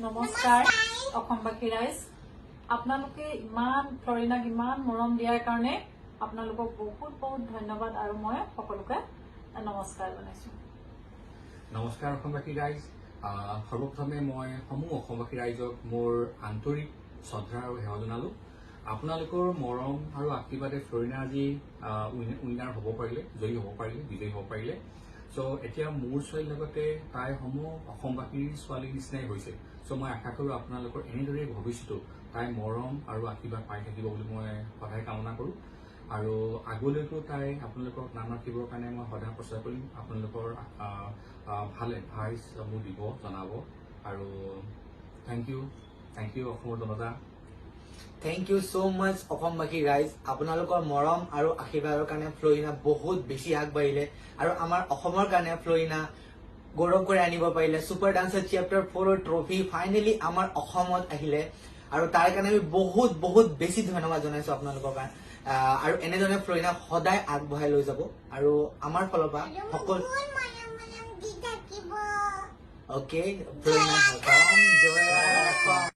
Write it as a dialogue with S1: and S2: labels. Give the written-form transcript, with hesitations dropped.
S1: নমস্কাৰ অসমবাসী ৰাইজ আপোনালোকে ইমান ফ্লৰিনাক ইমান মৰম দিয়াৰ কাৰণে আপোনালোকক বহুত বহুত ধন্যবাদ আৰু মই সকলোকে নমস্কাৰ জনাইছো
S2: নমস্কাৰ অসমবাসী ৰাইজ সৰ্বপ্ৰথমে মই সমূহ অসমবাসী ৰাইজক মোৰ আন্তৰিক শ্ৰদ্ধা আৰু সেৱা জনালো আপোনালোকৰ মৰম আৰু আশীৰ্বাদে ফ্লৰিনা আজি উইনাৰ হ'ব পাৰিলে জয়ী হ'ব পাৰিলে বিজয়ী হ'ব পাৰিলে সো এতিয়া মোৰ ছোৱালীৰ লগতে তাই সমূহ অসমবাসীৰ ছোৱালীৰ নিচিনাই হৈছে সো মই আশা কৰোঁ আপোনালোকৰ এনেদৰে ভৱিষ্যতো তাই মৰম আৰু আশীৰ্বাদ পাই থাকিব বুলি মই সদায় কামনা কৰোঁ আৰু আগলৈকো তাই আপোনালোকক নাম ৰাখিবৰ কাৰণে মই সদায় প্ৰচাৰ কৰিম আপোনালোকৰ ভাল এডভাইচ মোক দিব জনাব আৰু থেংক ইউ অসমৰ জনতা
S3: Thank you so much অসমবাসী ৰাইজ আপোনালোকৰ মৰম আৰু আশীৰ্বাদৰ কাৰণে ফ্লৰিনা বহুত বেছি আগবাঢ়িলে আৰু আমাৰ অসমৰ কাৰণে ফ্লৰিনা গৌৰৱ কৰি আনিব পাৰিলে super dancer chapter 4 trophy finally আমাৰ অসমত আহিলে আৰু তাৰ কাৰণে আমি বহুত বহুত বেছি ধন্যবাদ জনাইছো আপোনালোকৰ কাৰণে আৰু এনেদৰে ফ্লৰিনা সদায় আগবঢ়াই লৈ যাব আৰু আমাৰ ফালৰ পৰা সকলো ওকে ফ্লৰিনা